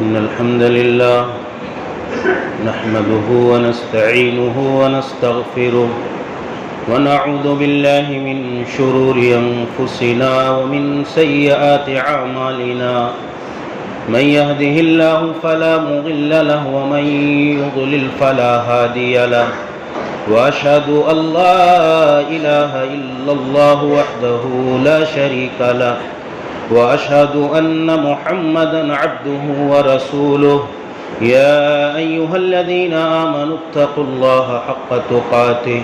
إن الحمد لله نحمده ونستعينه ونستغفره ونعوذ بالله من شرور أنفسنا ومن سيئات أعمالنا من يهده الله فلا مضل له ومن يضلل فلا هادي له وأشهد أن لا إله إلا الله وحده لا شريك له وأشهد أن محمدًا عبده ورسوله يا أيها الذين آمنوا اتقوا الله حق تقاته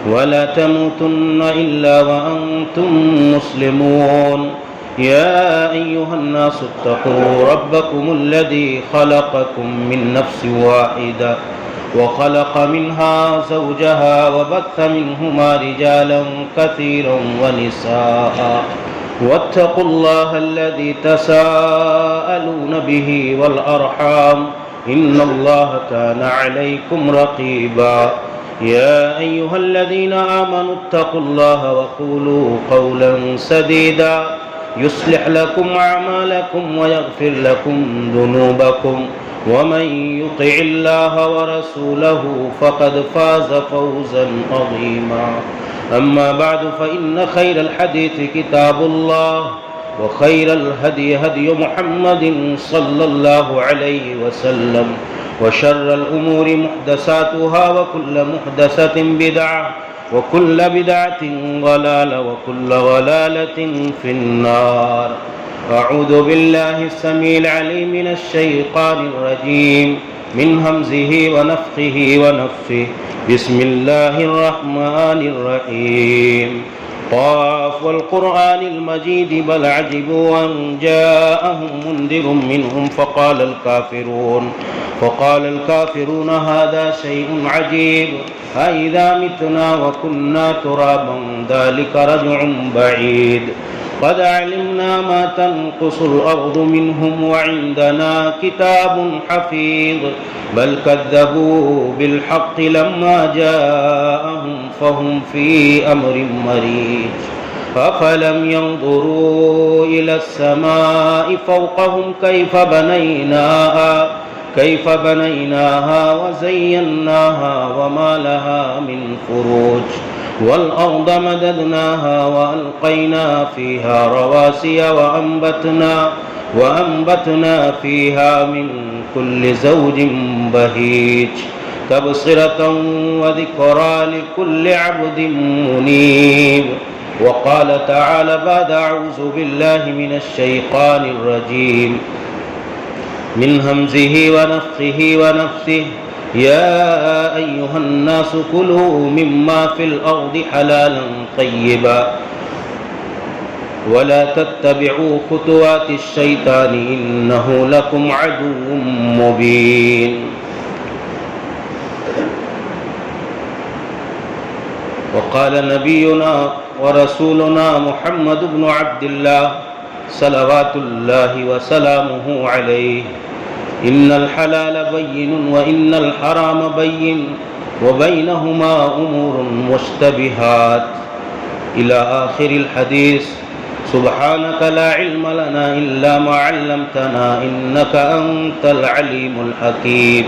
ولا تموتن إلا وأنتم مسلمون يا أيها الناس اتقوا ربكم الذي خلقكم من نفس واحدة وخلق منها زوجها وبث منهما رجالا كثيرا ونساء واتقوا الله الذي تساءلون به والأرحام إن الله كان عليكم رقيبا يا أيها الذين آمنوا اتقوا الله وقولوا قولا سديدا يصلح لكم أعمالكم ويغفر لكم ذنوبكم ومن يطع الله ورسوله فقد فاز فوزا عظيما أما بعد فإن خير الحديث كتاب الله وخير الهدي هدي محمد صلى الله عليه وسلم وشر الأمور محدثاتها وكل محدثة بدعة وكل بدعة ضلالة وكل ضلالة في النار أعوذ بالله السميع العليم من الشيطان الرجيم من همزه ونفخه ونفثه بسم الله الرحمن الرحيم قاف والقرآن المجيد بل عجبوا أن جاءهم منذر منهم فقال الكافرون هذا شيء عجيب أإذا متنا وكنا ترابا ذلك رجع بعيد قد علمنا ما تنقص الأرض منهم وعندنا كتاب حفيظ بل كذبوا بالحق لما جاءهم فهم في أمر مريج أفلم ينظروا إلى السماء فوقهم كيف بنيناها وزيناها وما لها من فروج والأرض مددناها وألقينا فيها رواسي وأنبتنا فيها من كل زوج بهيج تبصرة وذكرى لكل عبد منيب وقال تعالى بعد أعوذ بالله من الشيطان الرجيم من همزه ونفخه ونفثه يا أيها الناس كلوا مما في الأرض حلالا طيبا ولا تتبعوا خطوات الشيطان إنه لكم عدو مبين وقال نبينا ورسولنا محمد بن عبد الله صلوات الله وسلامه عليه إن الحلال بين وإن الحرام بين وبينهما أمور مشتبهات إلى آخر الحديث سبحانك لا علم لنا إلا ما علمتنا إنك أنت العليم الحكيم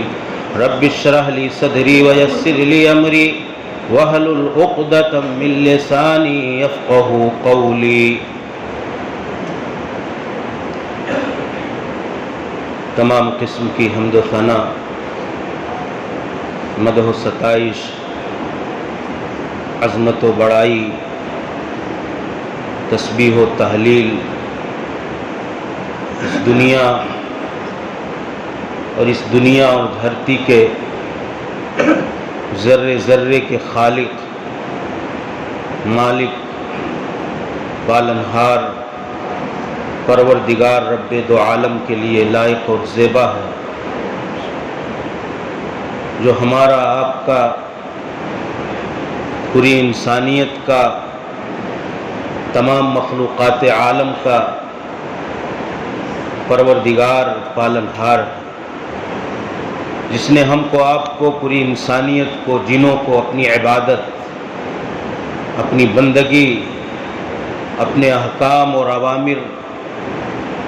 رب اشرح لي صدري ويسر لي أمري واحلل عقدة من لساني يفقهوا قولي تمام قسم کی حمد و ثنا مدح و ستائش عظمت و بڑائی تسبیح و تحلیل اس دنیا اور دھرتی کے ذرے ذرے کے خالق مالک پالنہار پروردگار رب دو عالم کے لیے لائق اور زیبا ہے، جو ہمارا آپ کا پوری انسانیت کا تمام مخلوقات عالم کا پروردگار پالنہار، جس نے ہم کو آپ کو پوری انسانیت کو جنوں کو اپنی عبادت اپنی بندگی اپنے احکام اور اوامر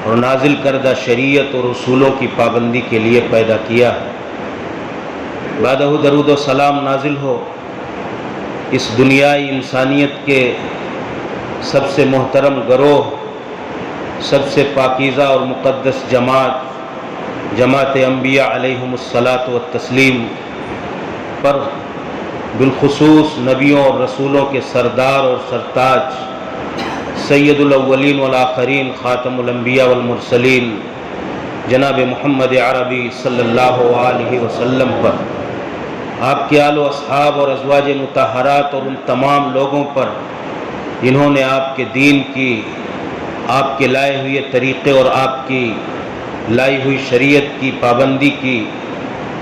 اور نازل کردہ شریعت اور اصولوں کی پابندی کے لیے پیدا کیا ہے۔ بعدہ درود و سلام نازل ہو اس دنیائی انسانیت کے سب سے محترم گروہ، سب سے پاکیزہ اور مقدس جماعت انبیاء علیہم الصلاۃ والتسلیم پر، بالخصوص نبیوں اور رسولوں کے سردار اور سرتاج سید الاولین والآخرین خاتم الانبیاء والمرسلین جناب محمد عربی صلی اللہ علیہ وسلم پر، آپ کے آل و اصحاب اور ازواج مطہرات اور ان تمام لوگوں پر جنہوں نے آپ کے دین کی، آپ کے لائے ہوئے طریقے اور آپ کی لائی ہوئی شریعت کی پابندی کی،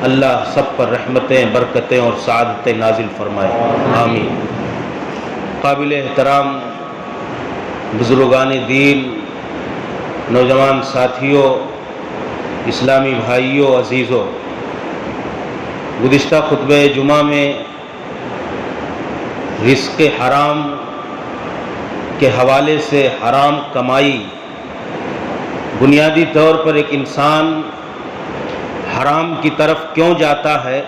اللہ سب پر رحمتیں، برکتیں اور سعادتیں نازل فرمائے، آمین۔ قابل احترام بزرگان دین، نوجوان ساتھیوں، اسلامی بھائیوں، عزیزوں، گزشتہ خطبہ جمعہ میں رزق حرام کے حوالے سے حرام کمائی، بنیادی طور پر ایک انسان حرام کی طرف کیوں جاتا ہے،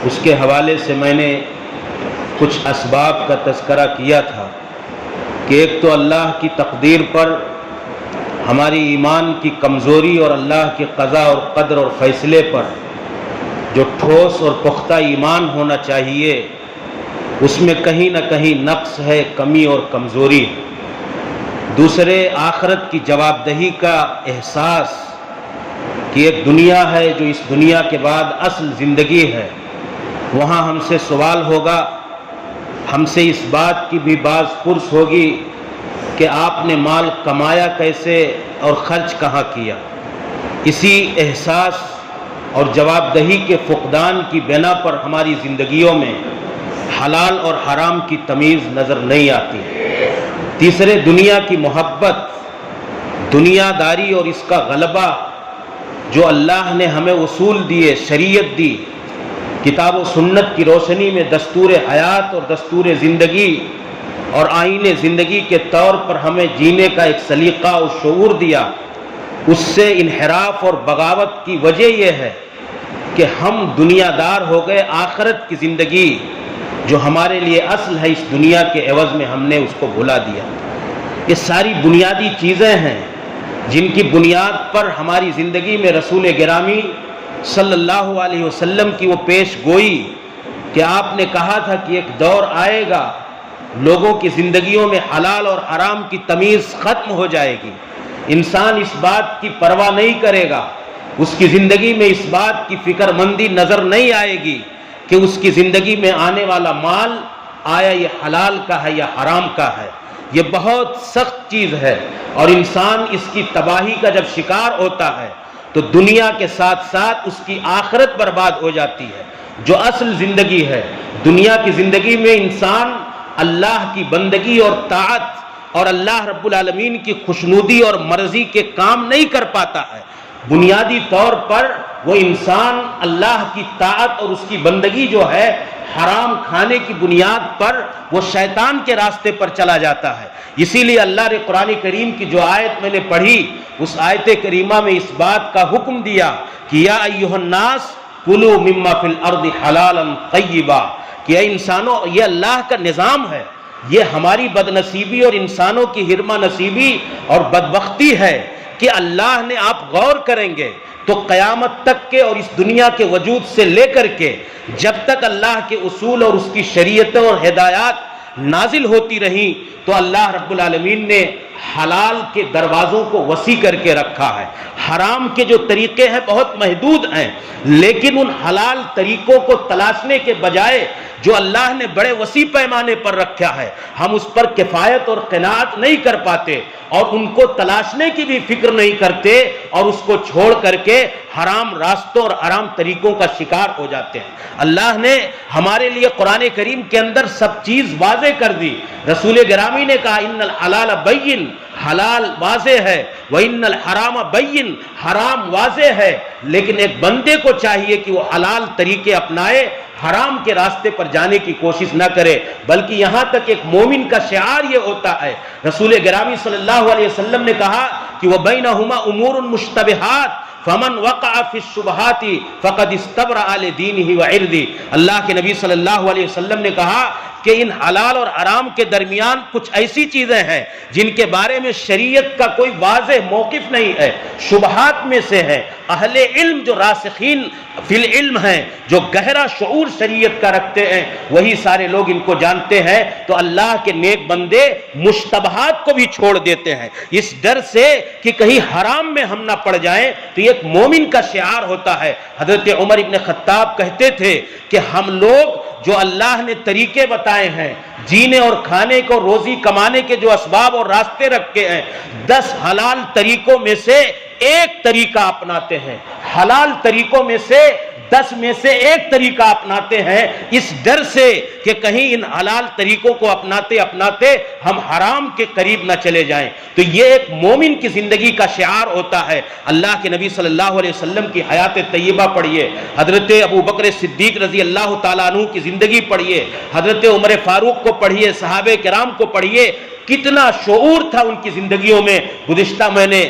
اس کے حوالے سے میں نے کچھ اسباب کا تذکرہ کیا تھا کہ ایک تو اللہ کی تقدیر پر ہماری ایمان کی کمزوری اور اللہ کے قضاء اور قدر اور فیصلے پر جو ٹھوس اور پختہ ایمان ہونا چاہیے، اس میں کہیں نہ کہیں نقص ہے، کمی اور کمزوری ہے۔ دوسرے، آخرت کی جواب دہی کا احساس کہ ایک دنیا ہے جو اس دنیا کے بعد اصل زندگی ہے، وہاں ہم سے سوال ہوگا، ہم سے اس بات کی بھی باز پرس ہوگی کہ آپ نے مال کمایا کیسے اور خرچ کہاں کیا۔ اسی احساس اور جواب دہی کے فقدان کی بنا پر ہماری زندگیوں میں حلال اور حرام کی تمیز نظر نہیں آتی۔ تیسرے، دنیا کی محبت، دنیا داری اور اس کا غلبہ جو اللہ نے ہمیں اصول دیے، شریعت دی، کتاب و سنت کی روشنی میں دستور حیات اور دستور زندگی اور آئین زندگی کے طور پر ہمیں جینے کا ایک سلیقہ اور شعور دیا، اس سے انحراف اور بغاوت کی وجہ یہ ہے کہ ہم دنیا دار ہو گئے، آخرت کی زندگی جو ہمارے لیے اصل ہے اس دنیا کے عوض میں ہم نے اس کو بھلا دیا۔ یہ ساری بنیادی چیزیں ہیں جن کی بنیاد پر ہماری زندگی میں رسول گرامی صلی اللہ علیہ وسلم کی وہ پیش گوئی کہ آپ نے کہا تھا کہ ایک دور آئے گا، لوگوں کی زندگیوں میں حلال اور حرام کی تمیز ختم ہو جائے گی، انسان اس بات کی پرواہ نہیں کرے گا، اس کی زندگی میں اس بات کی فکر مندی نظر نہیں آئے گی کہ اس کی زندگی میں آنے والا مال آیا یہ حلال کا ہے یا حرام کا ہے۔ یہ بہت سخت چیز ہے، اور انسان اس کی تباہی کا جب شکار ہوتا ہے تو دنیا کے ساتھ ساتھ اس کی آخرت برباد ہو جاتی ہے۔ جو اصل زندگی ہے، دنیا کی زندگی میں انسان اللہ کی بندگی اور طاعت اور اللہ رب العالمین کی خوشنودی اور مرضی کے کام نہیں کر پاتا ہے۔ بنیادی طور پر وہ انسان اللہ کی طاعت اور اس کی بندگی جو ہے حرام کھانے کی بنیاد پر وہ شیطان کے راستے پر چلا جاتا ہے۔ اسی لیے اللہ نے قرآن کریم کی جو آیت میں نے پڑھی، اس آیت کریمہ میں اس بات کا حکم دیا کہ یا ایھا الناس کلوا مما فی الارض حلالا طیبا، کہ اے انسانوں، یہ اللہ کا نظام ہے، یہ ہماری بد نصیبی اور انسانوں کی ہرما نصیبی اور بدبختی ہے کہ اللہ نے، آپ غور کریں گے تو قیامت تک کے اور اس دنیا کے وجود سے لے کر کے جب تک اللہ کے اصول اور اس کی شریعتیں اور ہدایات نازل ہوتی رہیں تو اللہ رب العالمین نے حلال کے دروازوں کو وسیع کر کے رکھا ہے۔ حرام کے جو طریقے ہیں بہت محدود ہیں، لیکن ان حلال طریقوں کو تلاشنے کے بجائے جو اللہ نے بڑے وسیع پیمانے پر رکھا ہے، ہم اس پر کفایت اور قناعت نہیں کر پاتے اور ان کو تلاشنے کی بھی فکر نہیں کرتے اور اس کو چھوڑ کر کے حرام راستوں اور حرام طریقوں کا شکار ہو جاتے ہیں۔ اللہ نے ہمارے لیے قرآن کریم کے اندر سب چیز واضح کر دی۔ رسول گرامی نے کہا ان الحلال بین، حلال واضح ہے، وَإِنَّ الْحَرَامَ بَيِّن، حرام واضح ہے، لیکن ایک بندے کو چاہیے کہ وہ حلال طریقے اپنائے، حرام کے راستے پر جانے کی کوشش نہ کرے، بلکہ یہاں تک ایک مومن کا شعار یہ ہوتا ہے۔ رسول گرامی صلی اللہ علیہ وسلم نے کہا کہ کہ وہ بینہما امور مشتبہات فمن وقع فی الشبہات فقد استبرأ لدینہ وعرضہ. اللہ کے نبی صلی اللہ علیہ وسلم نے کہا کہ ان حلال اور حرام کے درمیان کچھ ایسی چیزیں ہیں جن کے بارے میں شریعت کا کوئی واضح موقف نہیں ہے، شبہات میں سے ہے. اہل علم جو راسخین فی العلم ہیں، جو گہرا شعور شریعت کا رکھتے ہیں، وہی سارے لوگ ان کو جانتے ہیں. تو اللہ کے نیک بندے مشتبہات کو بھی چھوڑ دیتے ہیں اس ڈر سے کہ کہیں حرام میں ہم نہ پڑ جائیں. تو یہ ایک مومن کا شعار ہوتا ہے. حضرت عمر ابن خطاب کہتے تھے کہ ہم لوگ جو اللہ نے طریقے بتائے ہیں جینے اور کھانے کو، روزی کمانے کے جو اسباب اور راستے رکھے ہیں، 10 حلال طریقوں میں سے ایک طریقہ اپناتے ہیں. حلال طریقوں میں سے 10 میں سے ایک طریقہ اپناتے ہیں اس ڈر سے کہ کہیں ان حلال طریقوں کو اپناتے اپناتے ہم حرام کے قریب نہ چلے جائیں. تو یہ ایک مومن کی زندگی کا شعار ہوتا ہے. اللہ کے نبی صلی اللہ علیہ وسلم کی حیات طیبہ پڑھیے، حضرت ابو بکر صدیق رضی اللہ تعالیٰ عنہ کی زندگی پڑھیے، حضرت عمر فاروق کو پڑھیے، صحابہ کرام کو پڑھیے. کتنا شعور تھا ان کی زندگیوں میں. گزشتہ میں نے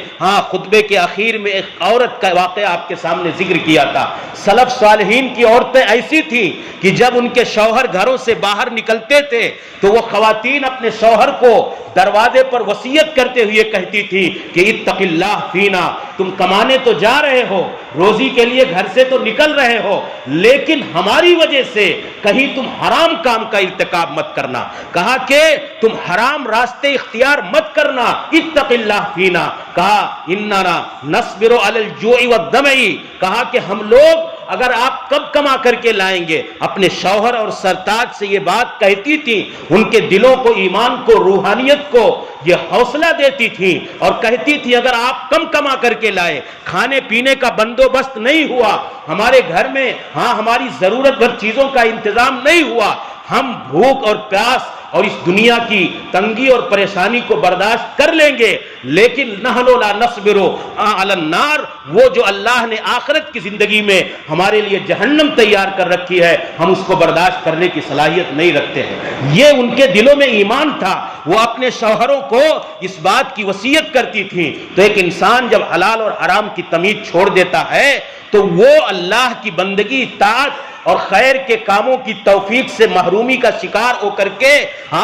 خطبے کے اخیر میں ایک عورت کا واقعہ آپ کے سامنے ذکر کیا تھا. سلف صالحین کی عورتیں ایسی تھیں کہ جب ان کے شوہر گھروں سے باہر نکلتے تھے تو وہ خواتین اپنے شوہر کو دروازے پر وصیت کرتے ہوئے کہتی تھی کہ اتق اللہ فینا، تم کمانے تو جا رہے ہو، روزی کے لیے گھر سے تو نکل رہے ہو، لیکن ہماری وجہ سے کہیں تم حرام کام کا ارتکاب مت کرنا. کہا کہ تم حرام راستے اختیار مت کرنا. اتق اللہ فینا. کہا اننا نصبر علی الجوع والظمأ. کہا کہ ہم لوگ اگر آپ کب کما کر کے لائیں گے. اپنے شوہر اور سرتاج سے یہ بات کہتی تھی، ان کے دلوں کو، ایمان کو، روحانیت کو یہ حوصلہ دیتی تھی اور کہتی تھی اگر آپ کم کما کر کے لائے، کھانے پینے کا بندوبست نہیں ہوا ہمارے گھر میں، ہماری ضرورت بھر چیزوں کا انتظام نہیں ہوا، ہم بھوک اور پیاس اور اس دنیا کی تنگی اور پریشانی کو برداشت کر لیں گے، لیکن نحن لا نصبر علی النار، وہ جو اللہ نے آخرت کی زندگی میں ہمارے لیے جہنم تیار کر رکھی ہے، ہم اس کو برداشت کرنے کی صلاحیت نہیں رکھتے ہیں. یہ ان کے دلوں میں ایمان تھا. وہ اپنے شوہروں کو اس بات کی وصیت کرتی تھی. تو ایک انسان جب حلال اور حرام کی تمیز چھوڑ دیتا ہے تو وہ اللہ کی بندگی، اطاعت اور خیر کے کاموں کی توفیق سے محرومی کا شکار ہو کر کے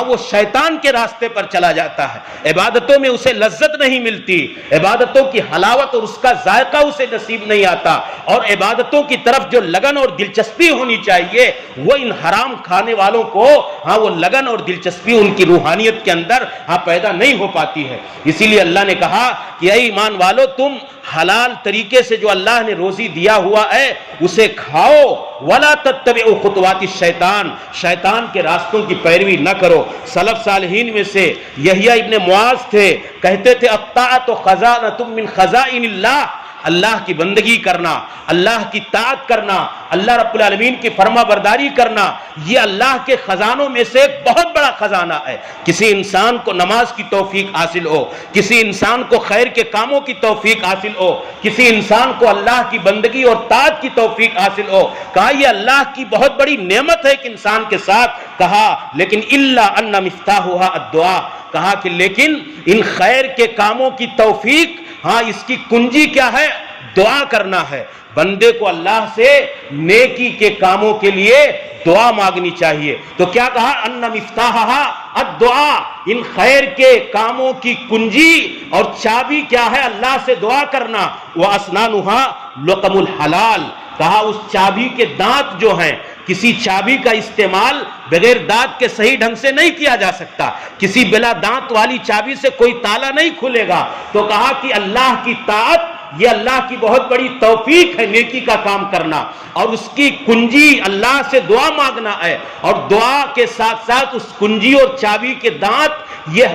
وہ شیطان کے راستے پر چلا جاتا ہے. عبادتوں میں اسے لذت نہیں ملتی، عبادتوں کی حلاوت اور اس کا ذائقہ اسے نصیب نہیں آتا، اور عبادتوں کی طرف جو لگن اور دلچسپی ہونی چاہیے وہ ان حرام کھانے والوں کو وہ لگن اور دلچسپی ان کی روحانیت کے اندر پیدا نہیں ہو پاتی ہے. اسی لیے اللہ نے کہا کہ اے ایمان والو، تم حلال طریقے سے جو اللہ نے روزی دیا ہوا ہے اسے کھاؤ، ولا تتبعوا خطوات الشیطان، شیطان کے راستوں کی پیروی نہ کرو. سلف صالحین میں سے یحییٰ ابن معاذ تھے، کہتے تھے الطاعۃ خزانۃ من خزائن اللہ، اللہ کی بندگی کرنا، اللہ کی طاعت کرنا، اللہ رب العالمین کی فرما برداری کرنا، یہ اللہ کے خزانوں میں سے ایک بہت بڑا خزانہ ہے. کسی انسان کو نماز کی توفیق حاصل ہو، کسی انسان کو خیر کے کاموں کی توفیق حاصل ہو، کسی انسان کو اللہ کی بندگی اور طاعت کی توفیق حاصل ہو، کہا یہ اللہ کی بہت بڑی نعمت ہے ایک انسان کے ساتھ. کہا لیکن الا ان مفتاحها الدعاء، کہا کہ لیکن ان خیر کے کاموں کی توفیق، اس کی کنجی کیا ہے؟ دعا کرنا ہے. بندے کو اللہ سے نیکی کے کاموں کے لیے دعا مانگنی چاہیے. تو کیا کہا؟ ان مفتاحها الدعاء، ان خیر کے کاموں کی کنجی اور چابی کیا ہے؟ اللہ سے دعا کرنا. واسنانها لقم الحلال، کہا اس چابی کے دانت جو ہیں، کسی چابی کا استعمال بغیر دانت کے صحیح ڈھنگ سے نہیں کیا جا سکتا، کسی بلا دانت والی چابی سے کوئی تالا نہیں کھلے گا. تو کہا کہ اللہ کی طاعت یہ اللہ کی بہت بڑی توفیق ہے، نیکی کا کام کرنا، اور اس کی کنجی اللہ سے دعا مانگنا ہے. اور دعا کے ساتھ ساتھ اس کنجی اور چابی کے دانت یہ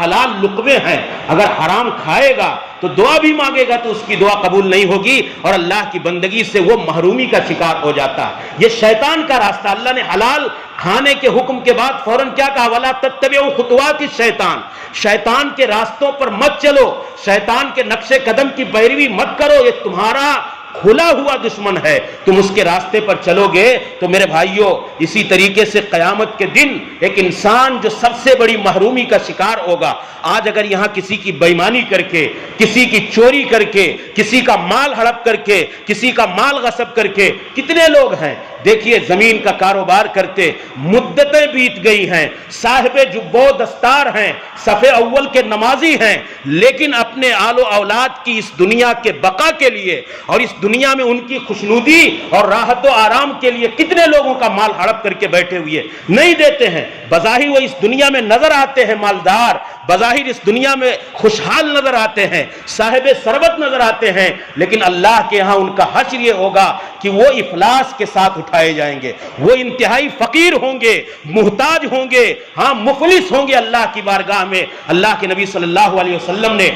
حلال لقمے ہیں. اگر حرام کھائے گا تو دعا بھی مانگے گا تو اس کی دعا قبول نہیں ہوگی اور اللہ کی بندگی سے وہ محرومی کا شکار ہو جاتا ہے. یہ شیطان کا راستہ. اللہ نے حلال کھانے کے حکم کے بعد فوراً کیا کہا؟ وَلَا تَتَّبِعُوا خُطُوَاتِ الشَّيْطَانِ، شیطان کے راستوں پر مت چلو، شیطان کے نقش قدم کی پیروی مت کرو، یہ تمہارا کھلا ہوا دشمن ہے، تم اس کے راستے پر چلو گے تو میرے بھائیوں اسی طریقے سے قیامت کے دن ایک انسان جو سب سے بڑی محرومی کا شکار ہوگا، آج اگر یہاں کسی کی بےایمانی کر کے، کسی کی چوری کر کے، کسی کا مال ہڑپ کر کے، کسی کا مال غصب کر کے، کتنے لوگ ہیں دیکھیے زمین کا کاروبار کرتے، مدتیں بیت گئی ہیں، صاحب جبو دستار ہیں، صف اول کے نمازی ہیں، لیکن اپنے آل و اولاد کی اس دنیا کے بقا کے لیے اور اس دنیا میں ان کی خوشنودی اور راحت و آرام کے لیے کتنے لوگوں کا مال ہڑپ کر کے بیٹھے ہوئے نہیں دیتے ہیں۔ بظاہر وہ اس دنیا میں نظر آتے ہیں مالدار، بظاہر اس دنیا میں خوشحال نظر آتے ہیں، صاحب ثروت نظر آتے ہیں، لیکن اللہ کے ہاں ان کا حشر یہ ہوگا کہ وہ افلاس کے ساتھ اٹھائے جائیں گے، وہ انتہائی فقیر ہوں گے، محتاج ہوں گے، ہاں مفلس ہوں گے اللہ کی بارگاہ میں۔ اللہ کے نبی صلی اللہ علیہ وسلم نے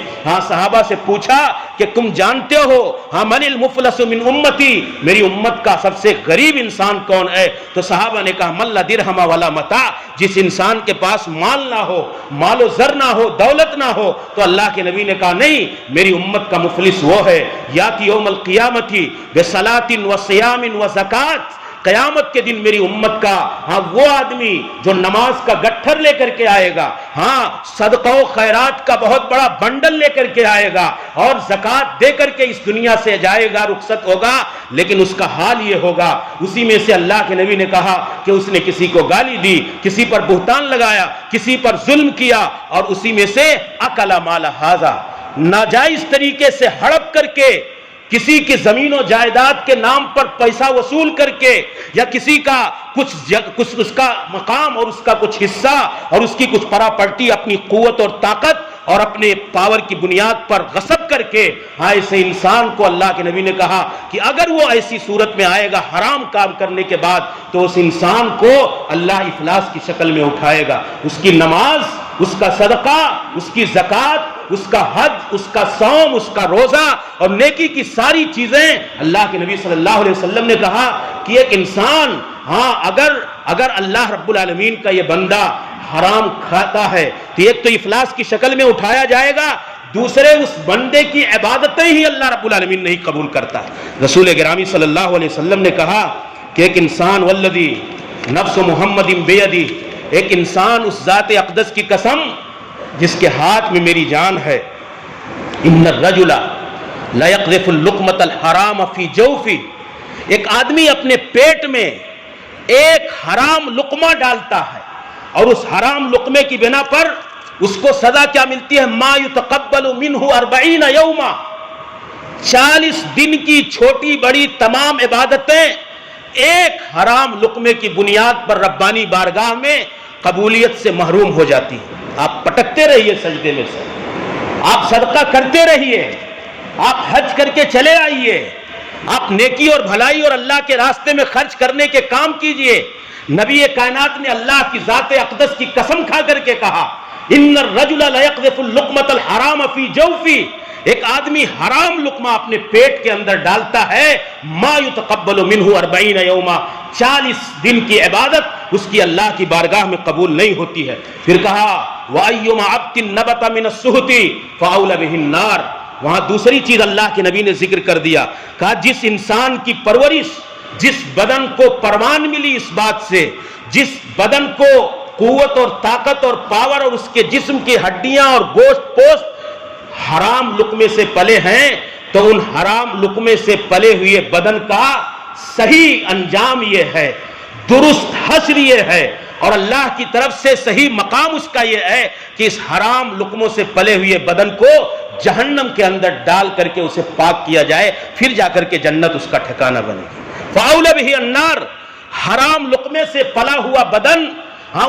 صحابہ سے پوچھا کہ تم جانتے ہو من المفلس من امتی، میری امت کا سب سے غریب انسان کون ہے؟ تو صحابہ نے کہا من لا درہم ولا متاع، جس انسان کے پاس مال نہ ہو، مال و زر نہ ہو، دولت نہ ہو۔ تو اللہ کے نبی نے کہا نہیں، میری امت کا مفلس وہ ہے یاتی یوم القیامت بصلاۃ و صیام و زکات، قیامت کے دن میری امت کا وہ آدمی جو نماز کا گٹھر لے کر کے آئے گا، صدقہ و خیرات کا بہت بڑا بنڈل لے کر کے آئے گا اور زکات دے کر کے اس دنیا سے جائے گا، رخصت ہوگا، لیکن اس کا حال یہ ہوگا، اسی میں سے اللہ کے نبی نے کہا کہ اس نے کسی کو گالی دی، کسی پر بہتان لگایا، کسی پر ظلم کیا، اور اسی میں سے اکل مال ھذا، ناجائز طریقے سے ہڑپ کر کے، کسی کی زمین و جائیداد کے نام پر پیسہ وصول کر کے، یا کسی کا کچھ اس کا مقام اور اس کا کچھ حصہ اور اس کی کچھ پراپرٹی اپنی قوت اور طاقت اور اپنے پاور کی بنیاد پر غصب کر کے، ایسے انسان کو اللہ کے نبی نے کہا کہ اگر وہ ایسی صورت میں آئے گا حرام کام کرنے کے بعد تو اس انسان کو اللہ افلاس کی شکل میں اٹھائے گا۔ اس کی نماز، اس کا صدقہ، اس کی زکات، اس کا حج، اس کا صوم، اس کا روزہ اور نیکی کی ساری چیزیں، اللہ کے نبی صلی اللہ علیہ وسلم نے کہا کہ ایک انسان اگر اللہ رب العالمین کا یہ بندہ حرام کھاتا ہے تو ایک تو افلاس کی شکل میں اٹھایا جائے گا، دوسرے اس بندے کی عبادتیں ہی اللہ رب العالمین نہیں قبول کرتا ہے۔ رسول گرامی صلی اللہ علیہ وسلم نے کہا کہ ایک انسان والذی نفس محمد بیدی، ایک انسان اس ذات اقدس کی قسم جس کے ہاتھ میں میری جان ہے، ان الرجل لا يقذف اللقمة الحرام فی جوفی، ایک آدمی اپنے پیٹ میں ایک حرام لقمہ ڈالتا ہے اور اس حرام لقمے کی بنا پر اس کو سزا کیا ملتی ہے؟ ما یتقبل منہ 40 یوما، 40 دن کی چھوٹی بڑی تمام عبادتیں ایک حرام لقمے کی بنیاد پر ربانی بارگاہ میں قبولیت سے محروم ہو جاتی ہے۔ آپ پٹکتے رہیے سجدے میں سے، آپ صدقہ کرتے رہیے، آپ حج کر کے چلے آئیے، آپ نیکی اور بھلائی اور اللہ کے راستے میں خرچ کرنے کے کام کیجئے۔ نبی کائنات نے اللہ کی ذات اقدس کی قسم کھا کر کے کہا ان الرجل لا يقذف اللقمة الحرام فی جوفی، ایک آدمی حرام لقمہ اپنے پیٹ کے اندر ڈالتا ہے، ما یتقبل منہ 40 یوما، 40 دن کی عبادت اس کی اللہ کی بارگاہ میں قبول نہیں ہوتی ہے۔ پھر کہا وَأَيُّمَ عَبْدٍ نَبَتَ مِنَ السُّحْتِ فَأَوْلَ بِهِ النَّارِ، وہاں دوسری چیز اللہ کے نبی نے ذکر کر دیا، کہا جس انسان کی پرورش، جس بدن کو پروان ملی اس بات سے، جس بدن کو قوت اور طاقت اور پاور اور اس کے جسم کی ہڈیاں اور گوشت پوست حرام لقمے سے پلے ہیں، تو ان حرام لقمے سے پلے ہوئے بدن کا صحیح انجام یہ ہے، درست حشر یہ ہے، اور اللہ کی طرف سے صحیح مقام اس کا یہ ہے کہ اس حرام لقموں سے پلے ہوئے بدن کو جہنم کے اندر ڈال کر کے اسے پاک کیا جائے، پھر جا کر کے جنت اس کا ٹھکانہ بنے گی۔ فَأَوْلَ بِهِ النَّارِ، حرام لقمے سے پلا ہوا بدن،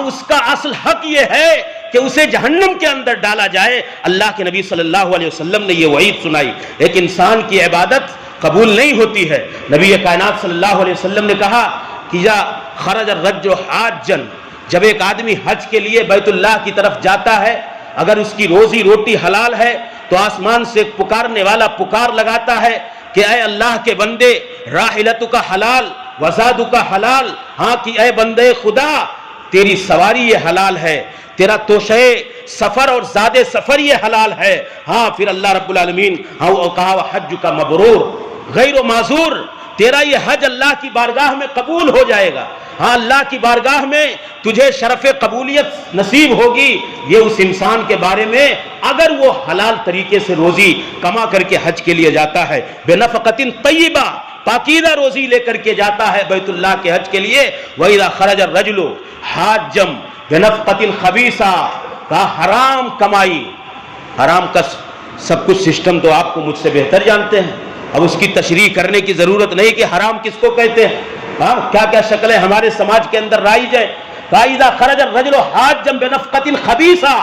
اس کا اصل حق یہ ہے کہ اسے جہنم کے اندر ڈالا جائے۔ اللہ کے نبی صلی اللہ علیہ وسلم نے یہ وعید سنائی، ایک انسان کی عبادت قبول نہیں ہوتی ہے۔ نبی کائنات صلی اللہ علیہ وسلم نے کہا کہ یا خرج الرجل حاجا، جب ایک آدمی حج کے لیے بیت اللہ کی طرف جاتا ہے، اگر اس کی روزی روٹی حلال ہے تو آسمان سے پکارنے والا پکار لگاتا ہے کہ اے اللہ کے بندے راحلتک حلال وزادک حلال، کہ اے بندے خدا تیری سواری یہ حلال ہے، تیرا توشے سفر اور زاد سفر یہ حلال ہے۔ پھر اللہ رب العالمین کہا حج کا مبرور، غیر و معذور، تیرا یہ حج اللہ کی بارگاہ میں قبول ہو جائے گا. ہاں اللہ کی بارگاہ میں تجھے شرف قبولیت نصیب ہوگی. یہ اس انسان کے بارے میں اگر وہ حلال طریقے سے روزی کما کر کے حج کے لیے جاتا ہے، بنفقۃ طیبہ، پاکیزہ روزی لے کر کے جاتا ہے بیت اللہ کے حج کے لیے. وَإِذَا خَرَجَ الرَّجُلُ حَاجًّا بِنَفْقَةٍ خَبِيثَةٍ، کا حرام کمائی. حرام کا سب کچھ سسٹم تو آپ کو مجھ سے بہتر جانتے ہیں، اب اس کی تشریح کرنے کی ضرورت نہیں کہ حرام کس کو کہتے ہیں. ہاں کیا کیا شکلیں ہمارے سماج کے اندر رائج ہیں. فَإِذَا خَرَجَ الرَّجُلُ حَاجًّا بِنَفْقَةٍ خَبِيثَةٍ،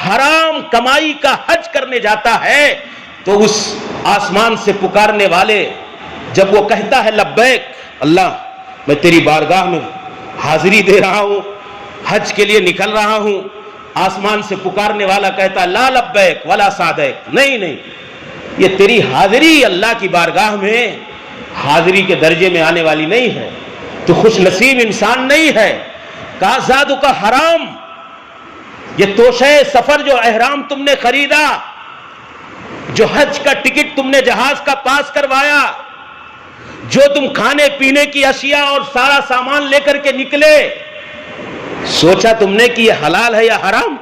حرام کمائی کا حج کرنے جاتا ہے تو اس آسمان سے پکارنے والے جب وہ کہتا ہے لبیک اللہ میں تیری بارگاہ میں حاضری دے رہا ہوں، حج کے لیے نکل رہا ہوں، آسمان سے پکارنے والا کہتا ہے لا لبیک ولا سعدیک، نہیں نہیں، یہ تیری حاضری اللہ کی بارگاہ میں حاضری کے درجے میں آنے والی نہیں ہے، تو خوش نصیب انسان نہیں ہے. کا زادو کا حرام، یہ توشہ سفر جو احرام تم نے خریدا، جو حج کا ٹکٹ تم نے جہاز کا پاس کروایا، جو تم کھانے پینے کی اشیاء اور سارا سامان لے کر کے نکلے، سوچا تم نے کہ یہ حلال ہے یا حرام؟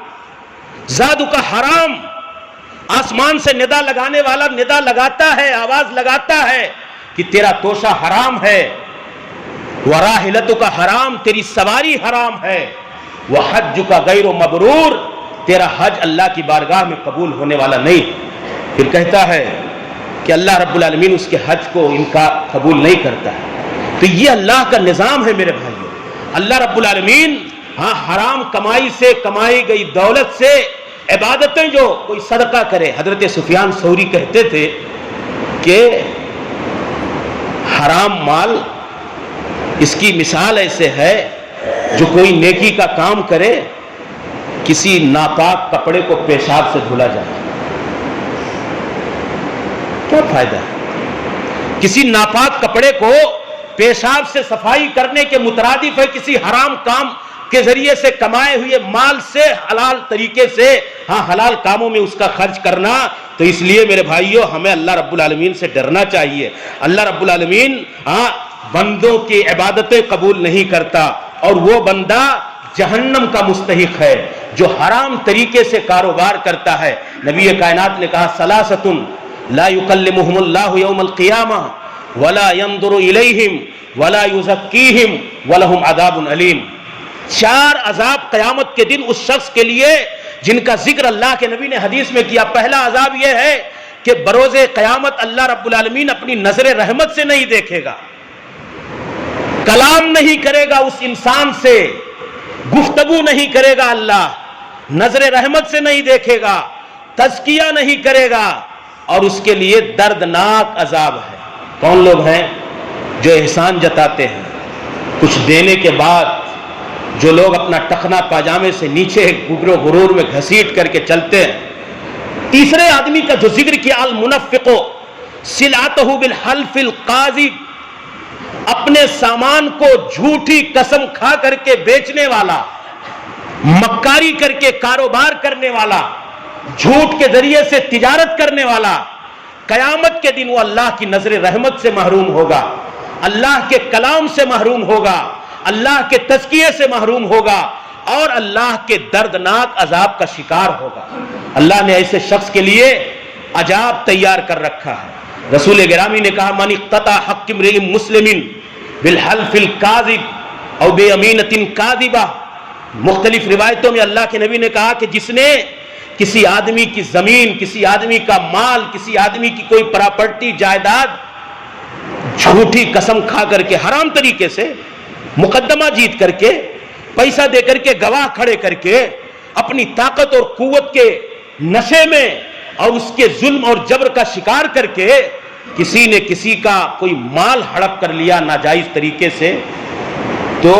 زادو کا حرام. آسمان سے ندا لگانے والا ندا لگاتا ہے، آواز لگاتا ہے کہ تیرا توشہ حرام ہے. وراحلتو کا حرام، تیری سواری حرام ہے. وحج کا غیر مبرور، تیرا حج اللہ کی بارگاہ میں قبول ہونے والا نہیں. پھر کہتا ہے کہ اللہ رب العالمین اس کے حج کو ان کا قبول نہیں کرتا ہے. تو یہ اللہ کا نظام ہے میرے بھائیوں. اللہ رب العالمین ہاں حرام کمائی سے کمائی گئی دولت سے عبادتیں جو کوئی صدقہ کرے، حضرت سفیان ثوری کہتے تھے کہ حرام مال اس کی مثال ایسے ہے جو کوئی نیکی کا کام کرے، کسی ناپاک کپڑے کو پیشاب سے دھلا جائے، کیا فائدہ ہے؟ کسی ناپاک کپڑے کو پیشاب سے صفائی کرنے کے مترادف ہے کسی حرام کام کے ذریعے سے کمائے ہوئے مال سے حلال طریقے سے ہاں حلال کاموں میں اس کا خرچ کرنا. تو اس لیے میرے بھائیوں ہمیں اللہ رب العالمین سے ڈرنا چاہیے. اللہ رب العالمین ہاں بندوں کی عبادتیں قبول نہیں کرتا، اور وہ بندہ جہنم کا مستحق ہے جو حرام طریقے سے کاروبار کرتا ہے. نبی کائنات نے کہا ثلاثۃ لا یکلمہم اللہ یوم القیامہ ولا ينظر الیہم ولا یزکیہم ولہم عذاب علیم. 4 عذاب قیامت کے دن اس شخص کے لیے جن کا ذکر اللہ کے نبی نے حدیث میں کیا. پہلا عذاب یہ ہے کہ بروز قیامت اللہ رب العالمین اپنی نظر رحمت سے نہیں دیکھے گا، کلام نہیں کرے گا اس انسان سے، گفتگو نہیں کرے گا، اللہ نظر رحمت سے نہیں دیکھے گا، تزکیہ نہیں کرے گا، اور اس کے لیے دردناک عذاب ہے. کون لوگ ہیں جو احسان جتاتے ہیں، کچھ دینے کے بعد جو لوگ اپنا ٹخنا پاجامے سے نیچے گگر و غرور میں گھسیٹ کر کے چلتے ہیں. تیسرے آدمی کا جو ذکر کیا المنفق سلعتہ بالحلف القاذب، اپنے سامان کو جھوٹی قسم کھا کر کے بیچنے والا، مکاری کر کے کاروبار کرنے والا، جھوٹ کے ذریعے سے تجارت کرنے والا، قیامت کے دن وہ اللہ کی نظر رحمت سے محروم ہوگا، اللہ کے کلام سے محروم ہوگا، اللہ کے تزکیے سے محروم ہوگا، اور اللہ کے دردناک عذاب کا شکار ہوگا. اللہ نے ایسے شخص کے لیے عذاب تیار کر رکھا ہے. رسول گرامی نے کہا من اقتطع حق امرئ مسلم بالحلف الکاذب او بیمینۃ کاذبہ. مختلف روایتوں میں اللہ کے نبی نے کہا کہ جس نے کسی آدمی کی زمین، کسی آدمی کا مال، کسی آدمی کی کوئی پراپرٹی جائیداد جھوٹی قسم کھا کر کے حرام طریقے سے مقدمہ جیت کر کے پیسہ دے کر کے گواہ کھڑے کر کے اپنی طاقت اور قوت کے نشے میں اور اس کے ظلم اور جبر کا شکار کر کے کسی نے کسی کا کوئی مال ہڑپ کر لیا ناجائز طریقے سے، تو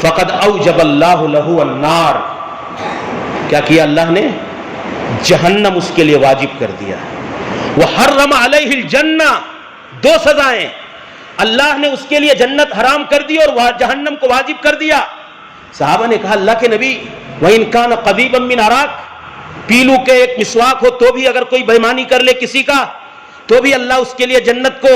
فقد اوجب اللہ لہ النار، کیا کیا اللہ نے؟ جہنم اس کے لیے واجب کر دیا. وحرم علیہ الجنہ، 2 سزائیں، اللہ نے اس کے لیے جنت حرام کر دی اور جہنم کو واجب کر دیا. صحابہ نے کہا اللہ کے نبی وَإِنْ كَانَ قَضِيبًا مِنْ عَرَاقٍ، پیلو کے ایک مسواک ہو تو بھی اگر کوئی بےمانی کر لے کسی کا تو بھی اللہ اس کے لیے جنت کو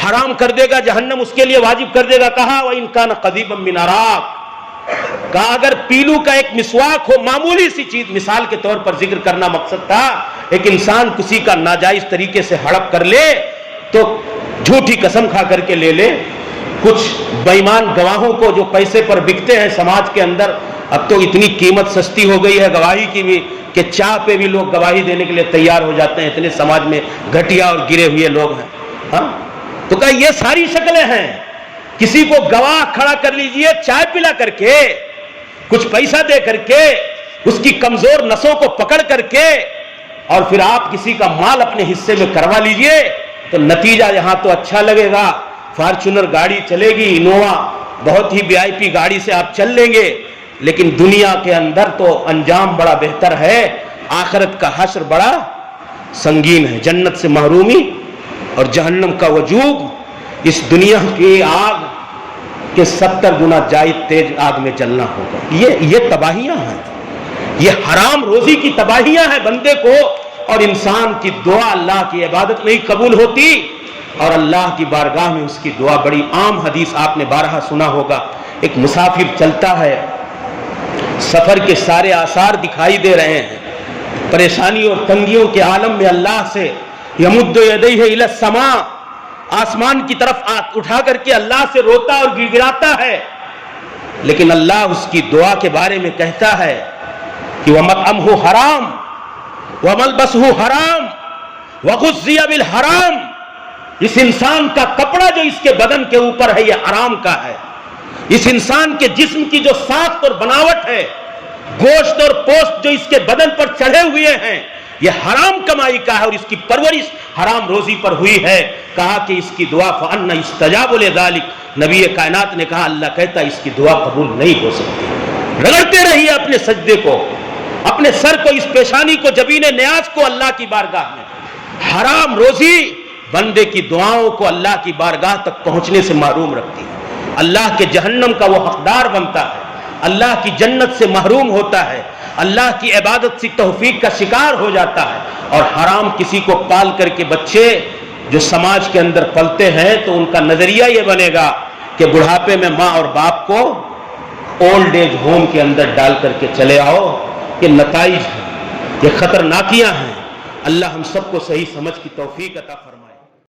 حرام کر دے گا, جہنم اس کے لیے واجب کر دے گا. کہا وَإِن كَانَ قَضِيبًا مِّنْ عَرَاقٍ, کہا اگر پیلو کا ایک مسواک ہو, معمولی سی چیز مثال کے طور پر ذکر کرنا مقصد تھا, ایک انسان کسی کا ناجائز طریقے سے ہڑپ کر لے تو جھوٹی قسم کھا کر کے لے لے. کچھ بے ایمان گواہوں کو جو پیسے پر بکتے ہیں سماج کے اندر, اب تو اتنی قیمت سستی ہو گئی ہے گواہی کی بھی کہ چاہ پہ بھی لوگ گواہی دینے کے لیے تیار ہو جاتے ہیں, اتنے سماج میں گھٹیا اور گرے ہوئے لوگ ہیں. ہاں تو کہا یہ ساری شکلیں ہیں. کسی کو گواہ کھڑا کر لیجئے چائے پلا کر کے, کچھ پیسہ دے کر کے, اس کی کمزور نسوں کو پکڑ کر کے, اور پھر آپ کسی کا مال اپنے حصے میں کروا لیجئے, تو نتیجہ یہاں تو اچھا لگے گا, فارچونر گاڑی چلے گی, انووا بہت ہی وی آئی پی گاڑی سے آپ چل لیں گے, لیکن دنیا کے اندر تو انجام بڑا بہتر ہے, آخرت کا حشر بڑا سنگین ہے. جنت سے محرومی اور جہنم کا وجوب, اس دنیا کی آگ کے 70 گنا زائد تیز آگ میں جلنا ہوگا. یہ تباہیاں ہیں, یہ حرام روزی کی تباہیاں ہیں بندے کو, اور انسان کی دعا اللہ کی عبادت نہیں قبول ہوتی, اور اللہ کی بارگاہ میں اس کی دعا بڑی عام حدیث آپ نے بارہا سنا ہوگا. ایک مسافر چلتا ہے, سفر کے سارے آثار دکھائی دے رہے ہیں, پریشانی اور تنگیوں کے عالم میں اللہ سے یمد یدیہ الی السماء, آسمان کی طرف اٹھا کر کے اللہ سے روتا اور گڑ گڑاتا ہے, لیکن اللہ اس کی دعا کے بارے میں کہتا ہے کہ وَمَطْعَمُهُ حرام وَمَلْبَسُهُ حرام وَغُذِّيَ بِالْحَرام, اس انسان کا کپڑا جو اس کے بدن کے اوپر ہے یہ حرام کا ہے, اس انسان کے جسم کی جو ساخت اور بناوٹ ہے, گوشت اور پوست جو اس کے بدن پر چڑھے ہوئے ہیں, یہ حرام کمائی کا ہے, اور اس کی پرورش حرام روزی پر ہوئی ہے. کہا کہ اس کی دعا فَأَنَّ يُسْتَجَابُ لِذَلِكَ, نبی کائنات نے کہا اللہ کہتا اس کی دعا قبول نہیں ہو سکتی. رگڑتے رہیے اپنے سجدے کو, اپنے سر کو, اس پیشانی کو, جبین نیاز کو اللہ کی بارگاہ میں. حرام روزی بندے کی دعاؤں کو اللہ کی بارگاہ تک پہنچنے سے محروم رکھتی ہے. اللہ کے جہنم کا وہ حقدار بنتا ہے, اللہ کی جنت سے محروم ہوتا ہے, اللہ کی عبادت سے توفیق کا شکار ہو جاتا ہے. اور حرام کسی کو پال کر کے بچے جو سماج کے اندر پلتے ہیں تو ان کا نظریہ یہ بنے گا کہ بڑھاپے میں ماں اور باپ کو اولڈ ایج ہوم کے اندر ڈال کر کے چلے آؤ. یہ نتائج ہیں, یہ خطرناکیاں ہیں. اللہ ہم سب کو صحیح سمجھ کی توفیق عطا فرمائے.